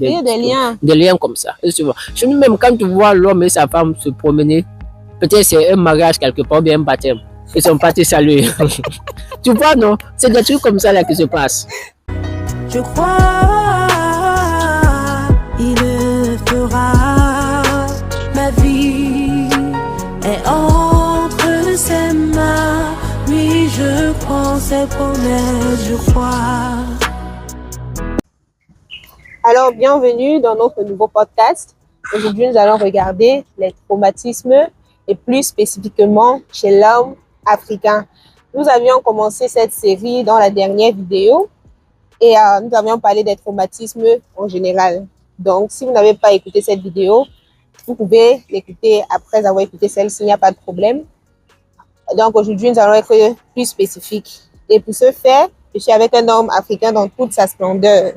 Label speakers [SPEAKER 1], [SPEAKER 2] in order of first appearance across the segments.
[SPEAKER 1] des liens comme ça. Chez nous même, quand tu vois l'homme et sa femme se promener, peut-être c'est un mariage quelque part, bien un baptême. Ils sont partis saluer. Tu vois, non? C'est des trucs comme ça là qui se passent.
[SPEAKER 2] Je crois, il le fera. Ma vie est entre ses mains. Oui, je prends ses promesses, je crois.
[SPEAKER 3] Alors, bienvenue dans notre nouveau podcast. Aujourd'hui, nous allons regarder les traumatismes et plus spécifiquement chez l'homme africain. Nous avions commencé cette série dans la dernière vidéo et nous avions parlé des traumatismes en général. Donc, si vous n'avez pas écouté cette vidéo, vous pouvez l'écouter après avoir écouté celle-ci, il n'y a pas de problème. Donc, aujourd'hui, nous allons être plus spécifiques. Et pour ce faire, je suis avec un homme africain dans toute sa splendeur,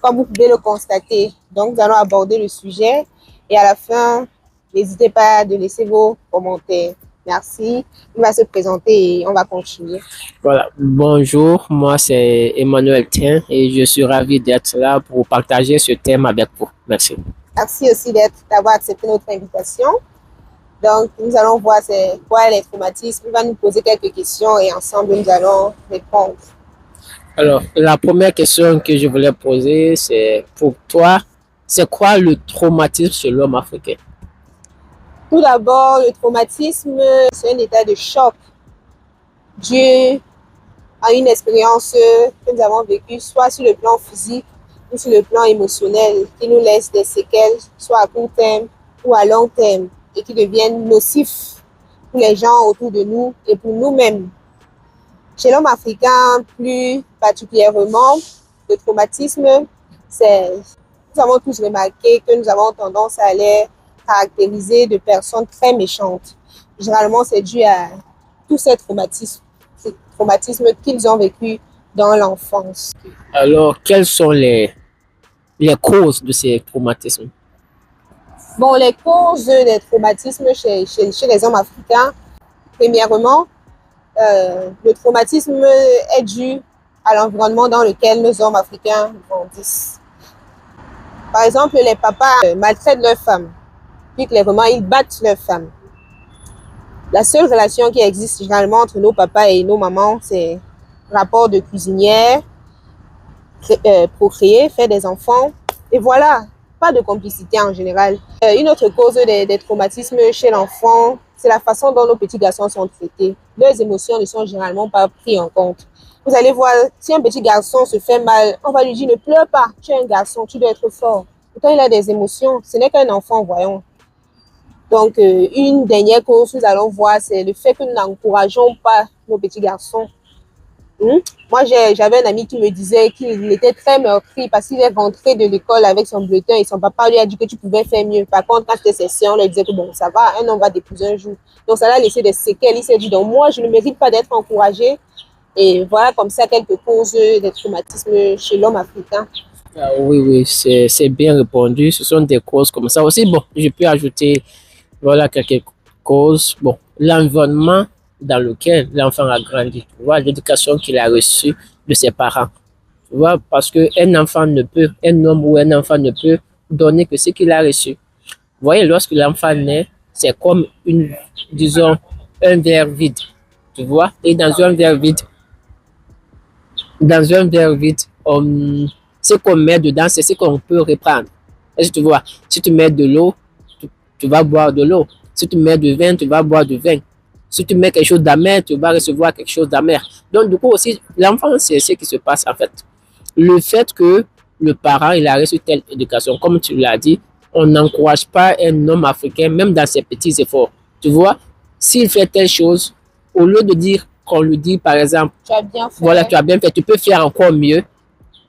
[SPEAKER 3] comme vous pouvez le constater. Donc, nous allons aborder le sujet et à la fin, n'hésitez pas à laisser vos commentaires. Merci. Il va se présenter et on va continuer.
[SPEAKER 1] Voilà. Bonjour, moi c'est Emmanuel Tien et je suis ravi d'être là pour partager ce thème avec vous. Merci.
[SPEAKER 3] Merci aussi d'avoir accepté notre invitation. Donc, nous allons voir c'est quoi les traumatismes. Il va nous poser quelques questions et ensemble, nous allons répondre.
[SPEAKER 1] Alors, la première question que je voulais poser, c'est pour toi, c'est quoi le traumatisme chez l'homme africain?
[SPEAKER 3] Tout d'abord, le traumatisme, c'est un état de choc dû à une expérience que nous avons vécue, soit sur le plan physique ou sur le plan émotionnel, qui nous laisse des séquelles, soit à court terme ou à long terme, et qui deviennent nocifs pour les gens autour de nous et pour nous-mêmes. Chez l'homme africain, plus particulièrement, le traumatisme, nous avons tous remarqué que nous avons tendance à les caractérisés de personnes très méchantes. Généralement, c'est dû à tous ces traumatismes qu'ils ont vécu dans l'enfance.
[SPEAKER 1] Alors, quelles sont les causes de ces traumatismes?
[SPEAKER 3] Bon, les causes des traumatismes chez les hommes africains, premièrement, le traumatisme est dû à l'environnement dans lequel nos hommes africains grandissent. Par exemple, les papas maltraitent leurs femmes. Puis clairement, ils battent leurs femmes. La seule relation qui existe généralement entre nos papas et nos mamans, c'est rapport de cuisinière, procréer, faire des enfants. Et voilà, pas de complicité en général. Une autre cause des traumatismes chez l'enfant, c'est la façon dont nos petits garçons sont traités. Leurs émotions ne sont généralement pas prises en compte. Vous allez voir, si un petit garçon se fait mal, on va lui dire ne pleure pas, tu es un garçon, tu dois être fort. Pourtant, il a des émotions, ce n'est qu'un enfant, voyons. Donc, une dernière cause que nous allons voir, c'est le fait que nous n'encourageons pas nos petits garçons. Moi, j'avais un ami qui me disait qu'il était très meurtri parce qu'il est rentré de l'école avec son bulletin et son papa lui a dit que tu pouvais faire mieux. Par contre, quand c'était ses sœurs, on lui disait que bon, ça va, un homme va d'épouser un jour. Donc, ça l'a laissé des séquelles. Il s'est dit, donc moi, je ne mérite pas d'être encouragé. Et voilà comme ça quelques causes des traumatismes chez l'homme africain.
[SPEAKER 1] Ah, oui, c'est bien répondu. Ce sont des causes comme ça aussi. Bon, je peux ajouter voilà quelques causes. Bon, l'environnement dans lequel l'enfant a grandi. Tu vois, l'éducation qu'il a reçue de ses parents. Tu vois, parce qu'un enfant ne peut, un homme ou un enfant ne peut donner que ce qu'il a reçu. Vous voyez, lorsque l'enfant naît, c'est comme disons, un verre vide. Tu vois, et dans un verre vide, ce qu'on met dedans, c'est ce qu'on peut reprendre. Est-ce que tu vois, si tu mets de l'eau, tu vas boire de l'eau. Si tu mets du vin, tu vas boire du vin. Si tu mets quelque chose d'amer, tu vas recevoir quelque chose d'amer. Donc, du coup, aussi, l'enfant, c'est ce qui se passe, en fait. Le fait que le parent, il a reçu telle éducation, comme tu l'as dit, on n'encourage pas un homme africain, même dans ses petits efforts. Tu vois, s'il fait telle chose, au lieu de dire qu'on lui dit, par exemple,
[SPEAKER 3] tu as bien fait.
[SPEAKER 1] Voilà, tu as bien fait, tu peux faire encore mieux.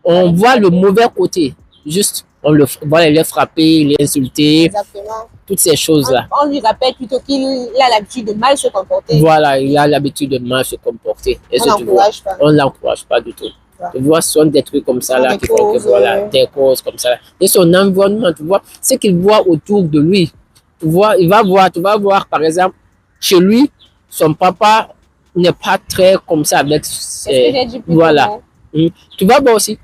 [SPEAKER 1] On voit le mauvais côté. Juste, on le frapper, les insulter.
[SPEAKER 3] Exactement.
[SPEAKER 1] Toutes ces choses-là.
[SPEAKER 3] On lui rappelle plutôt qu'il a l'habitude de mal se comporter.
[SPEAKER 1] Voilà, il a l'habitude de mal se comporter. Et
[SPEAKER 3] on l'encourage pas.
[SPEAKER 1] On ne l'encourage pas du tout. Ouais. Tu vois, ce sont des trucs comme ça là qui font que voilà, des causes comme ça. Et son environnement, tu vois, ce qu'il voit autour de lui. Tu vois, tu vas voir, par exemple, chez lui, son papa n'est pas très comme ça avec ses...
[SPEAKER 3] Est-ce que j'ai dit plus
[SPEAKER 1] voilà. Tu vas voir aussi.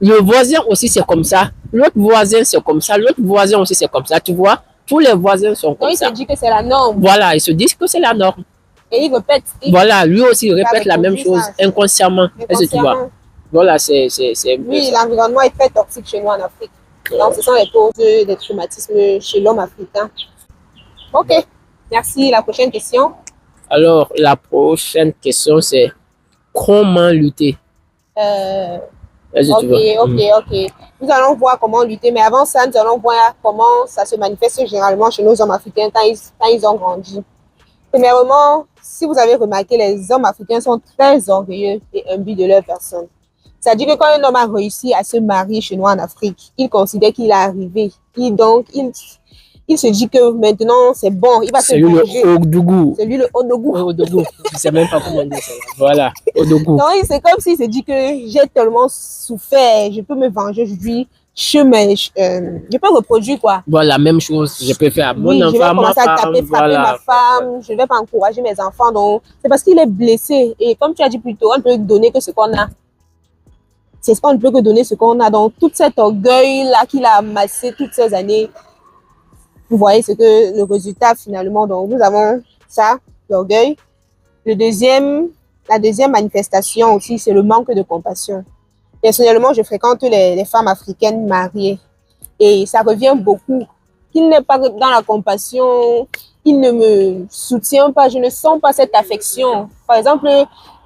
[SPEAKER 1] Le voisin aussi, c'est comme ça. L'autre voisin, c'est comme ça. L'autre voisin aussi, c'est comme ça. Tu vois, tous les voisins sont
[SPEAKER 3] Donc,
[SPEAKER 1] comme
[SPEAKER 3] il
[SPEAKER 1] ça.
[SPEAKER 3] se dit que c'est la norme.
[SPEAKER 1] Voilà, ils se disent que c'est la norme.
[SPEAKER 3] Et il répète.
[SPEAKER 1] Voilà, lui aussi, il
[SPEAKER 3] Ça
[SPEAKER 1] répète la même
[SPEAKER 3] reproduit
[SPEAKER 1] chose
[SPEAKER 3] ça.
[SPEAKER 1] inconsciemment. Est-ce que tu vois?
[SPEAKER 3] Inconsciemment.
[SPEAKER 1] Voilà, c'est un peu
[SPEAKER 3] Oui,
[SPEAKER 1] ça.
[SPEAKER 3] l'environnement est très toxique chez nous en Afrique. Donc, ce sont les causes des traumatismes chez l'homme africain. Ok, merci. La prochaine question.
[SPEAKER 1] Alors, la prochaine question, c'est comment lutter?
[SPEAKER 3] Euh,
[SPEAKER 1] Est-ce que tu vois?
[SPEAKER 3] ok. Nous allons voir comment lutter, mais avant ça, nous allons voir comment ça se manifeste généralement chez nos hommes africains quand ils ont grandi. Premièrement, si vous avez remarqué, les hommes africains sont très orgueilleux et imbus de leur personne. C'est-à-dire que quand un homme a réussi à se marier chez nous en Afrique, il considère qu'il est arrivé. Il se dit que maintenant, c'est bon, il va se
[SPEAKER 1] C'est lui
[SPEAKER 3] venger.
[SPEAKER 1] le Odougou.
[SPEAKER 3] C'est lui le Odougou.
[SPEAKER 1] Odougou. Je ne sais même pas comment dire ça. Voilà, Odougou.
[SPEAKER 3] Non, c'est comme s'il se dit que j'ai tellement souffert, je peux me venger aujourd'hui, je peux reproduire quoi.
[SPEAKER 1] Voilà, même chose. Je peux faire à mon
[SPEAKER 3] Oui, je vais
[SPEAKER 1] enfant, ma
[SPEAKER 3] commencer à
[SPEAKER 1] femme.
[SPEAKER 3] taper, frapper
[SPEAKER 1] Voilà.
[SPEAKER 3] ma femme, je ne vais pas encourager mes enfants. Donc, c'est parce qu'il est blessé. Et comme tu as dit plus tôt, on ne peut donner que ce qu'on a. C'est ce qu'on ne peut que donner ce qu'on a. Donc, tout cet orgueil-là qu'il a amassé toutes ces années, vous voyez ce que le résultat finalement. Donc, nous avons ça, l'orgueil. La deuxième manifestation aussi, c'est le manque de compassion. Personnellement, je fréquente les femmes africaines mariées et ça revient beaucoup. Qu'il n'est pas dans la compassion, il ne me soutient pas, je ne sens pas cette affection. Par exemple,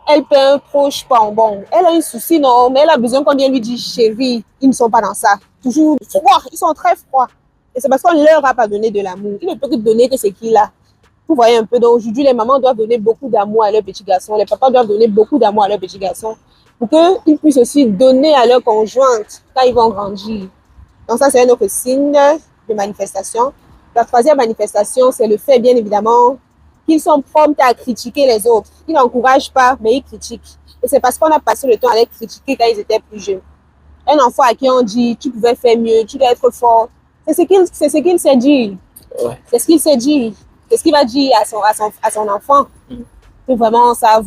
[SPEAKER 3] elle paie un proche pas bon, elle a un souci, non, mais elle a besoin qu'on vienne lui dire chérie, ils ne sont pas dans ça. Toujours froid, ils sont très froids. Et c'est parce qu'on leur a pas donné de l'amour. Il ne peut que donner que ce qu'il a. Vous voyez un peu, donc aujourd'hui, les mamans doivent donner beaucoup d'amour à leurs petits garçons, les papas doivent donner beaucoup d'amour à leurs petits garçons pour qu'ils puissent aussi donner à leur conjointe quand ils vont grandir. Donc ça, c'est un autre signe de manifestation. La troisième manifestation, c'est le fait, bien évidemment, qu'ils sont prompts à critiquer les autres. Ils n'encouragent pas, mais ils critiquent. Et c'est parce qu'on a passé le temps à les critiquer quand ils étaient plus jeunes. Un enfant à qui on dit, tu pouvais faire mieux, tu dois être fort, c'est ce qu'il s'est dit.
[SPEAKER 1] Ouais.
[SPEAKER 3] C'est ce qu'il s'est dit. C'est ce qu'il va dire à son enfant. C'est vraiment ça.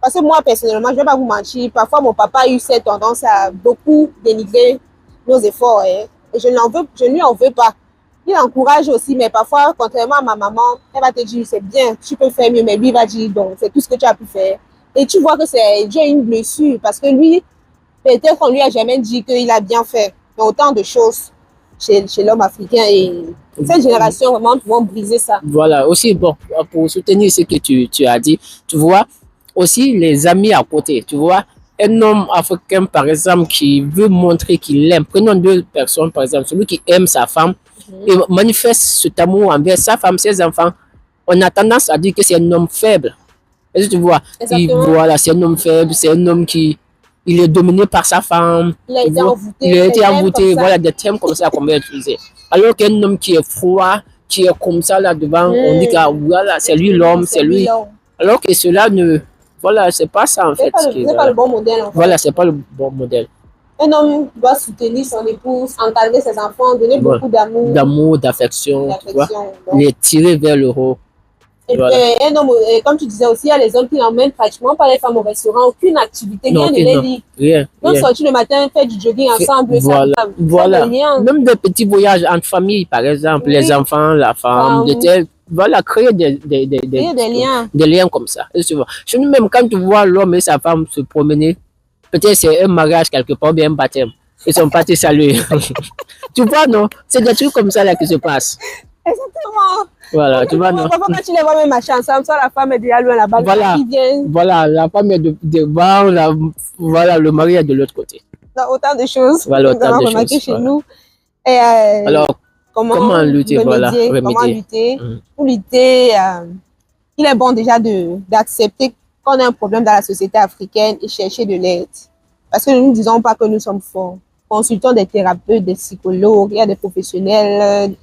[SPEAKER 3] Parce que moi, personnellement, je ne vais pas vous mentir, parfois mon papa a eu cette tendance à beaucoup dénigrer nos efforts. Hein. Et je ne lui en veux pas. Il encourage aussi, mais parfois, contrairement à ma maman, elle va te dire, c'est bien, tu peux faire mieux, mais lui va dire, donc, c'est tout ce que tu as pu faire. Et tu vois que c'est déjà une blessure, parce que lui, peut-être qu'on lui a jamais dit qu'il a bien fait. Il y a autant de choses chez l'homme africain et cette génération, vraiment, vont briser ça.
[SPEAKER 1] Voilà, aussi, bon, pour soutenir ce que tu as dit, tu vois, aussi les amis à côté, tu vois, un homme africain, par exemple, qui veut montrer qu'il aime, prenons deux personnes, par exemple, celui qui aime sa femme et manifeste cet amour envers sa femme, ses enfants, on a tendance à dire que c'est un homme faible. Est-ce que tu vois? Voilà, c'est un homme faible, c'est un homme qui il est dominé par sa femme.
[SPEAKER 3] Il a été envoûté.
[SPEAKER 1] Il a été envoûté, voilà, des termes comme ça qu'on va utiliser. Alors qu'un homme qui est froid, qui est comme ça là devant, on dit que voilà, c'est lui l'homme, c'est lui. Alors que cela ne, voilà, c'est pas ça en fait.
[SPEAKER 3] C'est pas le bon modèle en fait.
[SPEAKER 1] Voilà, c'est pas le bon modèle.
[SPEAKER 3] Un homme doit soutenir son épouse, encadrer ses enfants, donner beaucoup d'amour.
[SPEAKER 1] D'amour, d'affection, tu vois. Les tirer vers le haut.
[SPEAKER 3] Et voilà. Un homme, comme tu disais aussi, il y a les hommes qui n'emmènent pratiquement pas les femmes au restaurant, aucune activité, rien ne les lie.
[SPEAKER 1] Rien.
[SPEAKER 3] Donc sortir le matin, faire du jogging ensemble,
[SPEAKER 1] voilà. Même des petits voyages entre familles, par exemple, les enfants, la femme, voilà, créer des liens comme ça. Chez nous même, quand tu vois l'homme et sa femme se promener, peut-être c'est un mariage quelque part, bien un baptême. Ils sont partis saluer. Tu vois, non? C'est des trucs comme ça là qui se passent.
[SPEAKER 3] Exactement.
[SPEAKER 1] Voilà, tu vois, non?
[SPEAKER 3] Parfois, quand tu les vois même marcher ensemble, soit la femme est derrière lui là-bas,
[SPEAKER 1] voilà, la femme est devant, voilà, le mari est de l'autre côté.
[SPEAKER 3] Donc, autant de choses.
[SPEAKER 1] Voilà, autant de choses.
[SPEAKER 3] Chez nous. Et,
[SPEAKER 1] alors, comment lutter, remédier.
[SPEAKER 3] Comment lutter? Pour lutter, il est bon déjà d'accepter qu'on a un problème dans la société africaine et chercher de l'aide. Parce que nous ne disons pas que nous sommes forts. Consultons des thérapeutes, des psychologues, il y a des professionnels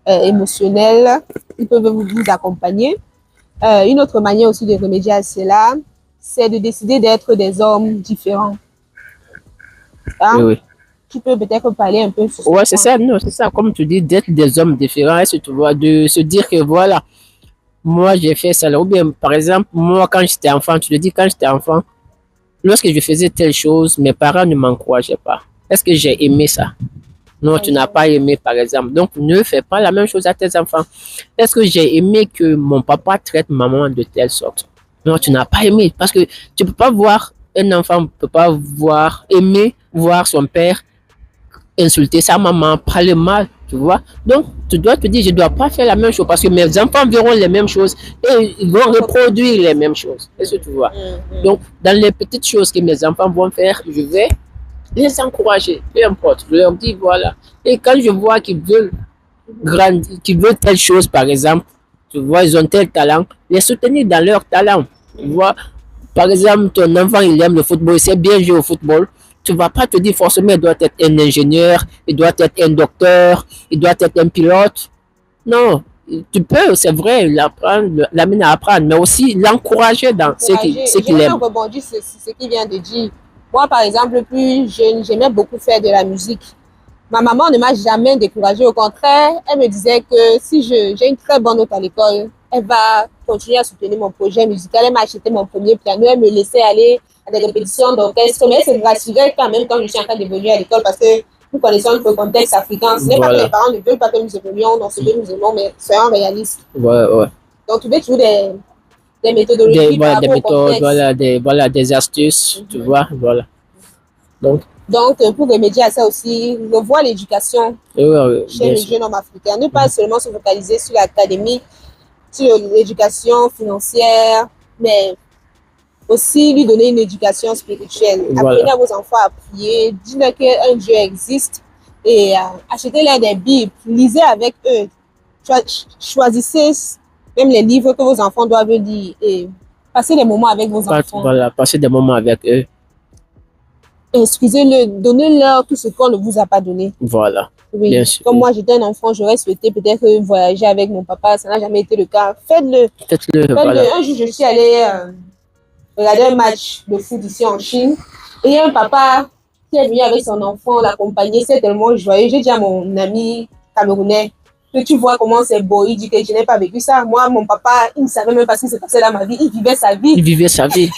[SPEAKER 3] émotionnels, ils peuvent vous accompagner. Une autre manière aussi de remédier à cela, c'est de décider d'être des hommes différents. Hein?
[SPEAKER 1] Oui.
[SPEAKER 3] Tu peux peut-être parler un peu sur ça.
[SPEAKER 1] Ouais, c'est ça, non, c'est ça, comme tu dis, d'être des hommes différents, et tu vois, de se dire que voilà, moi j'ai fait ça, ou bien par exemple, moi quand j'étais enfant, tu te dis quand j'étais enfant, lorsque je faisais telle chose, mes parents ne m'encourageaient pas. Est-ce que j'ai aimé ça? Non, tu n'as pas aimé, par exemple. Donc, ne fais pas la même chose à tes enfants. Est-ce que j'ai aimé que mon papa traite maman de telle sorte? Non, tu n'as pas aimé. Parce que tu peux pas voir, un enfant ne peut pas aimer voir son père insulter sa maman, parler mal, tu vois. Donc, tu dois te dire, je ne dois pas faire la même chose parce que mes enfants verront les mêmes choses et ils vont reproduire les mêmes choses. Est-ce que tu vois? Donc, dans les petites choses que mes enfants vont faire, je vais les encourager, peu importe. Je leur dis, voilà. Et quand je vois qu'ils veulent grandir, qu'ils veulent telle chose, par exemple, tu vois, ils ont tel talent, les soutenir dans leur talent. Tu vois, par exemple, ton enfant, il aime le football, il sait bien jouer au football. Tu ne vas pas te dire forcément, il doit être un ingénieur, il doit être un docteur, il doit être un pilote. Non, tu peux, c'est vrai, l'amener à apprendre, mais aussi l'encourager dans ce qu'il aime.
[SPEAKER 3] Je rebondir sur ce qu'il vient de dire. Moi, par exemple, plus jeune, j'aimais beaucoup faire de la musique. Ma maman ne m'a jamais découragée. Au contraire, elle me disait que si j'ai une très bonne note à l'école, elle va continuer à soutenir mon projet musical. Elle m'a acheté mon premier piano. Elle me laissait aller à des répétitions d'orchestre. Mais elle se rassurait quand même quand je suis en train d'évoluer à l'école parce que nous connaissons le contexte africain. Ce n'est pas que les parents ne veulent pas que nous évoluions dans ce que nous aimons, mais soyons réalistes.
[SPEAKER 1] Ouais.
[SPEAKER 3] Donc, tu veux toujours des méthodologies,
[SPEAKER 1] des méthodes, voilà, des astuces, tu vois, voilà.
[SPEAKER 3] Donc, pour remédier à ça aussi, revoir l'éducation chez les jeunes hommes africains. Ne pas seulement se focaliser sur l'académie, sur l'éducation financière, mais aussi lui donner une éducation spirituelle.
[SPEAKER 1] Voilà.
[SPEAKER 3] Apprenez à vos enfants à prier, dites-leur qu'un Dieu existe et achetez-leur des Bibles, lisez avec eux. Choisissez même les livres que vos enfants doivent lire et passez des moments avec vos enfants.
[SPEAKER 1] Voilà, passez des moments avec eux.
[SPEAKER 3] Excusez-le, donnez-leur tout ce qu'on ne vous a pas donné.
[SPEAKER 1] Voilà.
[SPEAKER 3] Oui.
[SPEAKER 1] Bien sûr.
[SPEAKER 3] Comme moi, j'étais un enfant, j'aurais souhaité peut-être voyager avec mon papa. Ça n'a jamais été le cas. Faites-le.
[SPEAKER 1] Voilà.
[SPEAKER 3] Un jour, je suis allée regarder un match de foot ici en Chine. Et il y a un papa qui est venu avec son enfant, l'accompagner. C'est tellement joyeux. J'ai dit à mon ami camerounais que tu vois comment c'est beau. Il dit que je n'ai pas vécu ça. Moi, mon papa, il ne savait même pas ce qui se passait dans ma vie. Il vivait sa vie.
[SPEAKER 1] Il vivait sa vie.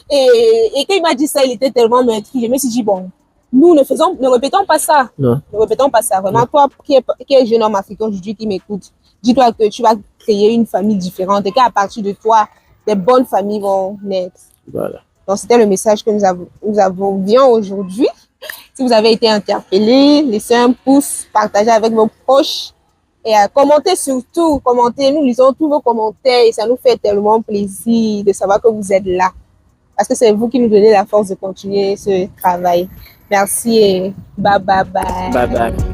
[SPEAKER 3] Et quand il m'a dit ça, il était tellement meurtri. Je me suis dit, bon, nous ne répétons pas ça.
[SPEAKER 1] Non.
[SPEAKER 3] Ne répétons pas ça. Vraiment, toi qui es jeune homme africain aujourd'hui qui m'écoute, dis-toi que tu vas créer une famille différente et qu'à partir de toi, des bonnes familles vont naître.
[SPEAKER 1] Voilà.
[SPEAKER 3] Donc, c'était le message que nous avons bien aujourd'hui. Si vous avez été interpellé, laissez un pouce, partagez avec vos proches et commentez surtout. Commentez, nous lisons tous vos commentaires et ça nous fait tellement plaisir de savoir que vous êtes là. Parce que c'est vous qui nous donnez la force de continuer ce travail. Merci et bye bye bye.
[SPEAKER 1] Bye bye.